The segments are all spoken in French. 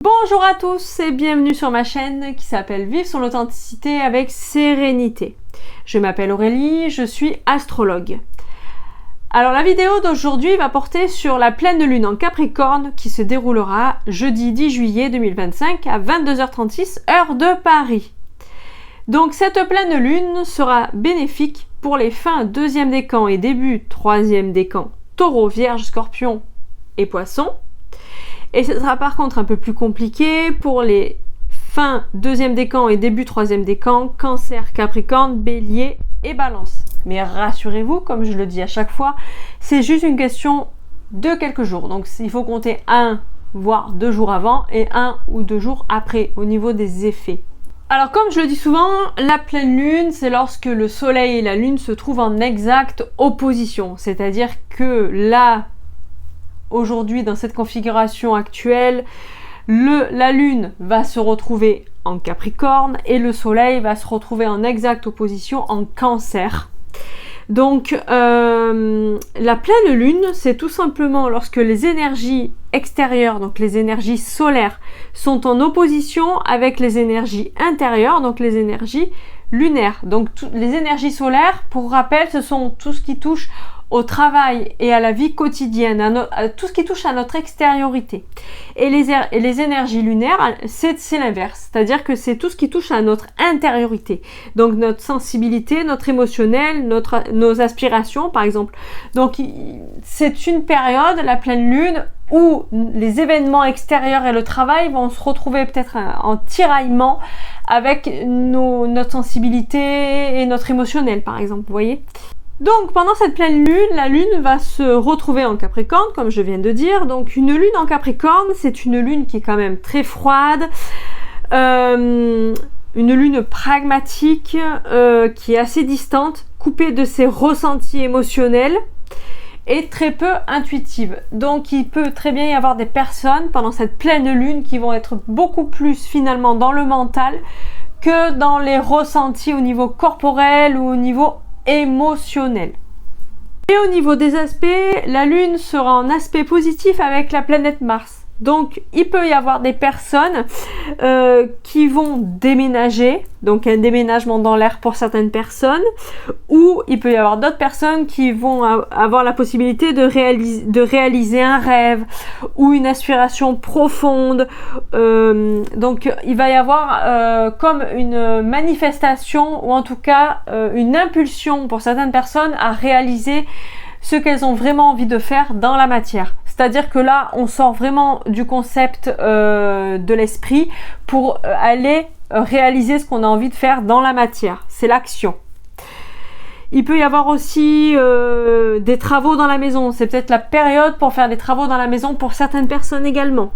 Bonjour à tous et bienvenue sur ma chaîne qui s'appelle Vivre son authenticité avec sérénité. Je m'appelle Aurélie, je suis astrologue. Alors la vidéo d'aujourd'hui va porter sur la pleine lune en Capricorne qui se déroulera jeudi 10 juillet 2025 à 22h36 heure de Paris. Donc cette pleine lune sera bénéfique pour les fins deuxième décan et début troisième décan Taureau, Vierge, Scorpion et Poisson. Et ce sera par contre un peu plus compliqué pour les fins deuxième décan et début troisième décan, Cancer, Capricorne, Bélier et Balance. Mais rassurez-vous, comme je le dis à chaque fois, c'est juste une question de quelques jours. Donc il faut compter 1 voire 2 jours avant et 1 ou 2 jours après au niveau des effets. Alors comme je le dis souvent, la pleine lune, c'est lorsque le soleil et la lune se trouvent en exacte opposition. C'est-à-dire que là, aujourd'hui, dans cette configuration actuelle, la lune va se retrouver en Capricorne et le soleil va se retrouver en exacte opposition en Cancer. Donc la pleine lune, c'est tout simplement lorsque les énergies extérieures, donc les énergies solaires, sont en opposition avec les énergies intérieures, donc les énergies lunaires. Donc les énergies solaires, pour rappel, ce sont tout ce qui touche au travail et à la vie quotidienne, à tout ce qui touche à notre extériorité. Et les énergies lunaires, c'est l'inverse, c'est-à-dire que c'est tout ce qui touche à notre intériorité. Donc notre sensibilité, notre émotionnel, nos aspirations par exemple. Donc c'est une période, la pleine lune, où les événements extérieurs et le travail vont se retrouver peut-être en tiraillement avec notre sensibilité et notre émotionnel par exemple, vous voyez. Donc pendant cette pleine lune, la lune va se retrouver en Capricorne, comme je viens de dire. Donc une lune en Capricorne, c'est une lune qui est quand même très froide, une lune pragmatique, qui est assez distante, coupée de ses ressentis émotionnels et très peu intuitive. Donc il peut très bien y avoir des personnes pendant cette pleine lune qui vont être beaucoup plus finalement dans le mental que dans les ressentis au niveau corporel ou au niveau émotionnel. Et au niveau des aspects, la lune sera en aspect positif avec la planète Mars. Donc il peut y avoir des personnes qui vont déménager, donc un déménagement dans l'air pour certaines personnes, ou il peut y avoir d'autres personnes qui vont avoir la possibilité de réaliser un rêve ou une aspiration profonde. Donc il va y avoir comme une manifestation ou en tout cas une impulsion pour certaines personnes à réaliser ce qu'elles ont vraiment envie de faire dans la matière. C'est-à-dire que là, on sort vraiment du concept de l'esprit pour aller réaliser ce qu'on a envie de faire dans la matière. C'est l'action. Il peut y avoir aussi des travaux dans la maison. C'est peut-être la période pour faire des travaux dans la maison pour certaines personnes également.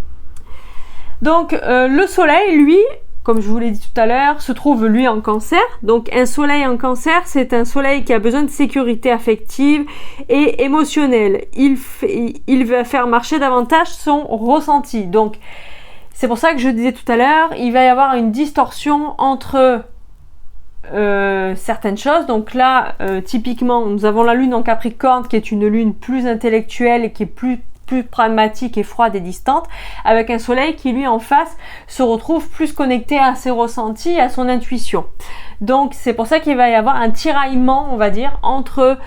Donc le soleil, lui, comme je vous l'ai dit tout à l'heure, se trouve lui en Cancer. Donc un soleil en Cancer, c'est un soleil qui a besoin de sécurité affective et émotionnelle. Il va faire marcher davantage son ressenti. Donc c'est pour ça que je disais tout à l'heure, il va y avoir une distorsion entre certaines choses. Donc là, typiquement, nous avons la lune en Capricorne qui est une lune plus intellectuelle et qui est plus pragmatique et froide et distante, avec un soleil qui lui en face se retrouve plus connecté à ses ressentis, à son intuition. Donc c'est pour ça qu'il va y avoir un tiraillement, on va dire, entre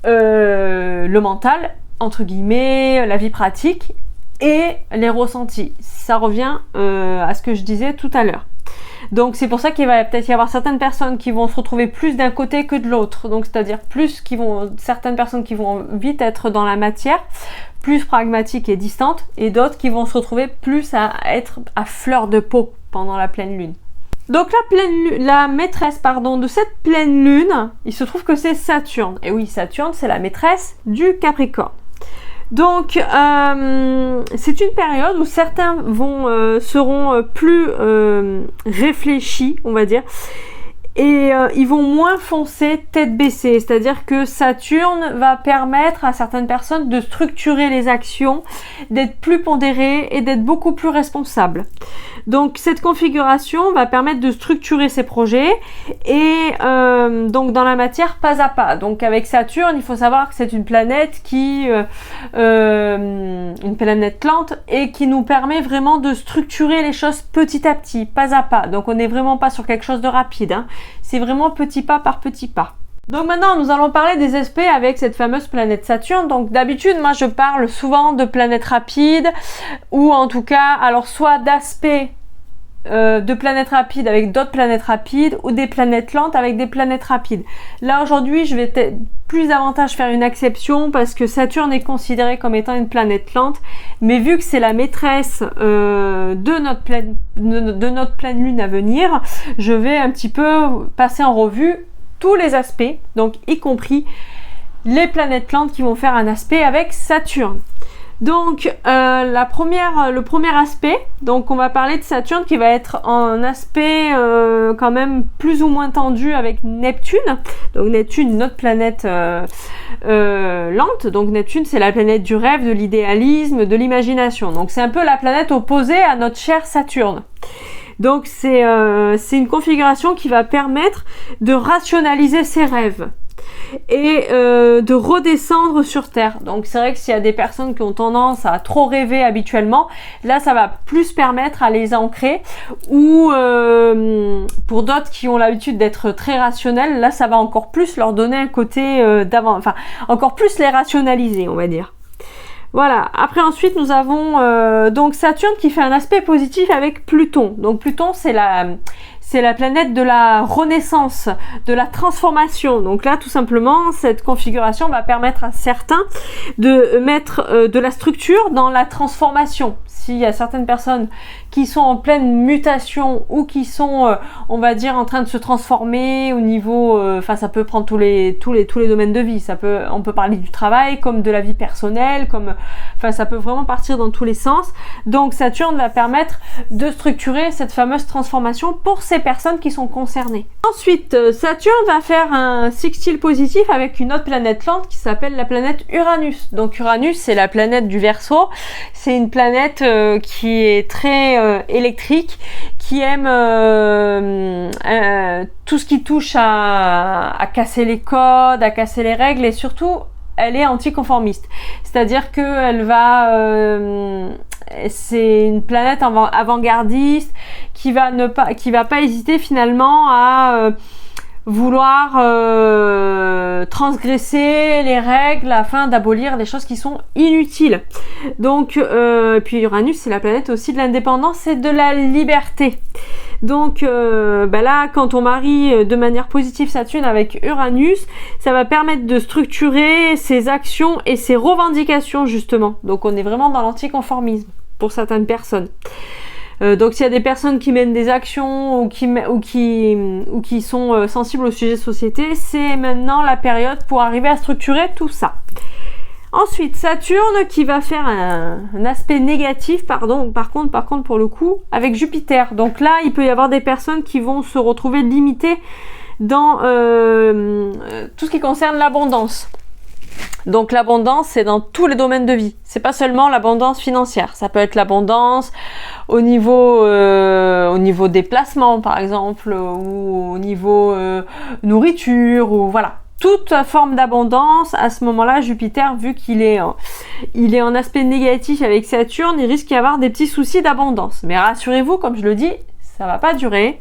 le mental, entre guillemets, la vie pratique et les ressentis. Ça revient à ce que je disais tout à l'heure. Donc c'est pour ça qu'il va peut-être y avoir certaines personnes qui vont se retrouver plus d'un côté que de l'autre. Donc c'est-à-dire certaines personnes qui vont vite être dans la matière, plus pragmatiques et distantes, et d'autres qui vont se retrouver plus à être à fleur de peau pendant la pleine lune. Donc la maîtresse de cette pleine lune, il se trouve que c'est Saturne. Et oui, Saturne, c'est la maîtresse du Capricorne. Donc c'est une période où certains seront plus réfléchis, on va dire, et ils vont moins foncer tête baissée, c'est-à-dire que Saturne va permettre à certaines personnes de structurer les actions, d'être plus pondérées et d'être beaucoup plus responsables. Donc cette configuration va permettre de structurer ses projets et donc dans la matière pas à pas. Donc avec Saturne, il faut savoir que c'est une planète une planète lente et qui nous permet vraiment de structurer les choses petit à petit, pas à pas. Donc on n'est vraiment pas sur quelque chose de rapide, hein. C'est vraiment petit pas par petit pas. Donc maintenant, nous allons parler des aspects avec cette fameuse planète Saturne. Donc d'habitude, moi je parle souvent de planètes rapides ou en tout cas, alors soit d'aspects de planètes rapides avec d'autres planètes rapides ou des planètes lentes avec des planètes rapides. Là aujourd'hui, je vais plus davantage faire une exception parce que Saturne est considérée comme étant une planète lente, mais vu que c'est la maîtresse de notre pleine lune à venir, je vais un petit peu passer en revue tous les aspects, donc y compris les planètes lentes qui vont faire un aspect avec Saturne. Donc le premier aspect, donc on va parler de Saturne qui va être en aspect quand même plus ou moins tendu avec Neptune. Donc Neptune, notre planète lente. Donc Neptune, c'est la planète du rêve, de l'idéalisme, de l'imagination. Donc c'est un peu la planète opposée à notre cher Saturne. Donc c'est une configuration qui va permettre de rationaliser ses rêves et de redescendre sur Terre. Donc c'est vrai que s'il y a des personnes qui ont tendance à trop rêver habituellement, là ça va plus permettre à les ancrer, ou pour d'autres qui ont l'habitude d'être très rationnels, là ça va encore plus leur donner un côté encore plus les rationaliser, on va dire. Voilà, après ensuite nous avons donc Saturne qui fait un aspect positif avec Pluton. Donc Pluton c'est la planète de la renaissance, de la transformation. Donc là tout simplement cette configuration va permettre à certains de mettre de la structure dans la transformation. S'il y a certaines personnes qui sont en pleine mutation ou qui sont, on va dire, en train de se transformer au niveau, ça peut prendre tous les domaines de vie. On peut parler du travail comme de la vie personnelle, ça peut vraiment partir dans tous les sens. Donc Saturne va permettre de structurer cette fameuse transformation pour ces personnes qui sont concernées. Ensuite, Saturne va faire un sextile positif avec une autre planète lente qui s'appelle la planète Uranus. Donc Uranus, c'est la planète du Verseau. C'est une planète qui est très électrique, qui aime tout ce qui touche à casser les codes, à casser les règles, et surtout elle est anticonformiste. C'est-à-dire que elle va c'est une planète avant-gardiste qui va pas hésiter finalement à vouloir transgresser les règles afin d'abolir des choses qui sont inutiles. Donc puis Uranus c'est la planète aussi de l'indépendance et de la liberté. Donc là quand on marie de manière positive Saturne avec Uranus, ça va permettre de structurer ses actions et ses revendications justement. Donc on est vraiment dans l'anticonformisme pour certaines personnes. Donc s'il y a des personnes qui mènent des actions ou qui sont sensibles au sujet de société, c'est maintenant la période pour arriver à structurer tout ça. Ensuite, Saturne qui va faire un aspect négatif, par contre pour le coup, avec Jupiter. Donc là, il peut y avoir des personnes qui vont se retrouver limitées dans tout ce qui concerne l'abondance. Donc l'abondance, c'est dans tous les domaines de vie. C'est pas seulement l'abondance financière. Ça peut être l'abondance au niveau déplacement, par exemple, ou au niveau nourriture, ou voilà. Toute forme d'abondance, à ce moment-là, Jupiter, vu qu'il est en aspect négatif avec Saturne, il risque d'y avoir des petits soucis d'abondance. Mais rassurez-vous, comme je le dis, ça va pas durer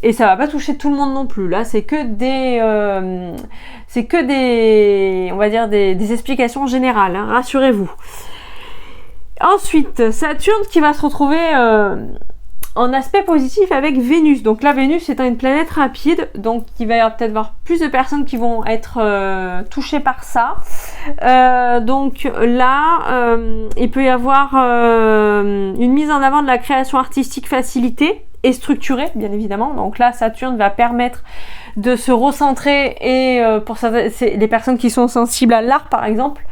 et ça va pas toucher tout le monde non plus. Là, c'est que des, on va dire des explications générales, hein, rassurez-vous. Ensuite, Saturne qui va se retrouver en aspect positif avec Vénus. Donc là, Vénus étant une planète rapide, donc il va y avoir peut-être plus de personnes qui vont être touchées par ça. Donc là, il peut y avoir une mise en avant de la création artistique facilitée et structurée, bien évidemment. Donc là, Saturne va permettre de se recentrer et pour certaines, c'est les personnes qui sont sensibles à l'art, par exemple.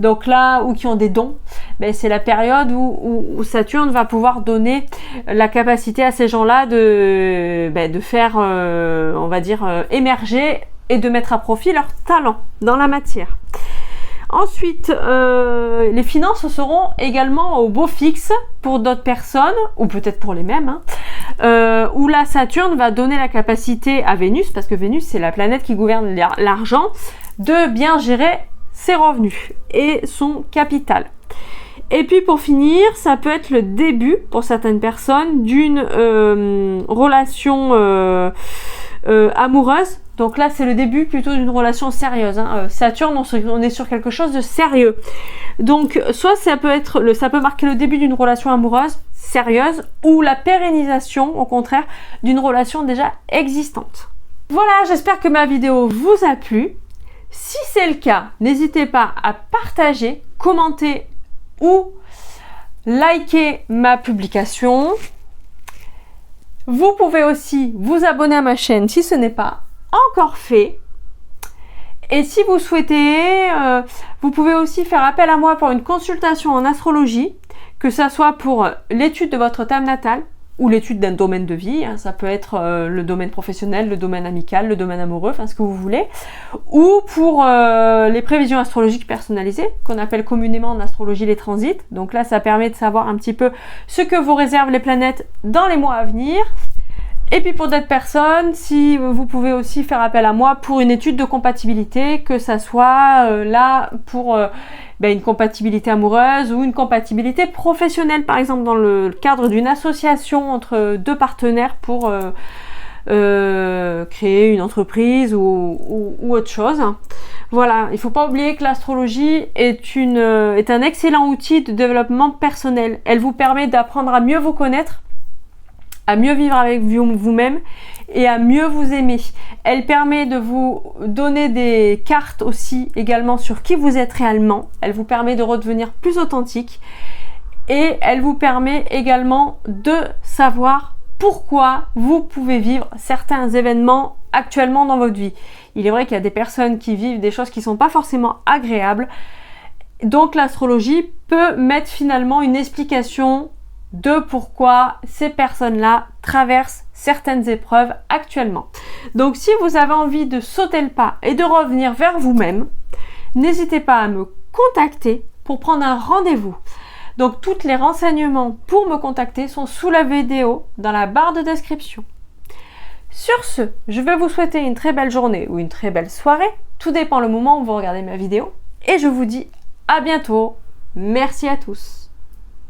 Donc là, ou qui ont des dons. ben, c'est la période où Saturne va pouvoir donner la capacité à ces gens-là de faire, on va dire, émerger et de mettre à profit leur talent dans la matière. Ensuite, les finances seront également au beau fixe pour d'autres personnes, ou peut-être pour les mêmes, où la Saturne va donner la capacité à Vénus, parce que Vénus c'est la planète qui gouverne l'argent, de bien gérer ses revenus et son capital. Et puis pour finir, ça peut être le début pour certaines personnes d'une relation amoureuse. Donc là, c'est le début plutôt d'une relation sérieuse. Saturne, on est sur quelque chose de sérieux. Donc, soit ça peut marquer le début d'une relation amoureuse sérieuse ou la pérennisation, au contraire, d'une relation déjà existante. Voilà, j'espère que ma vidéo vous a plu. Si c'est le cas, n'hésitez pas à partager, commenter ou liker ma publication. Vous pouvez aussi vous abonner à ma chaîne si ce n'est pas encore fait. Et si vous souhaitez, vous pouvez aussi faire appel à moi pour une consultation en astrologie, que ça soit pour l'étude de votre thème natal ou l'étude d'un domaine de vie, ça peut être le domaine professionnel, le domaine amical, le domaine amoureux, enfin ce que vous voulez, ou pour les prévisions astrologiques personnalisées, qu'on appelle communément en astrologie les transits. Donc là, ça permet de savoir un petit peu ce que vous réservent les planètes dans les mois à venir. Et puis pour d'autres personnes, si vous pouvez aussi faire appel à moi pour une étude de compatibilité, que ça soit là pour une compatibilité amoureuse ou une compatibilité professionnelle, par exemple dans le cadre d'une association entre deux partenaires pour créer une entreprise ou autre chose. Voilà, il ne faut pas oublier que l'astrologie est un excellent outil de développement personnel. Elle vous permet d'apprendre à mieux vous connaître, à mieux vivre avec vous-même et à mieux vous aimer. Elle permet de vous donner des cartes aussi également sur qui vous êtes réellement. Elle vous permet de redevenir plus authentique et elle vous permet également de savoir pourquoi vous pouvez vivre certains événements actuellement dans votre vie. Il est vrai qu'il y a des personnes qui vivent des choses qui ne sont pas forcément agréables. Donc l'astrologie peut mettre finalement une explication de pourquoi ces personnes-là traversent certaines épreuves actuellement. Donc si vous avez envie de sauter le pas et de revenir vers vous-même, n'hésitez pas à me contacter pour prendre un rendez-vous. Donc tous les renseignements pour me contacter sont sous la vidéo dans la barre de description. Sur ce, je vais vous souhaiter une très belle journée ou une très belle soirée, tout dépend le moment où vous regardez ma vidéo, et je vous dis à bientôt. Merci à tous.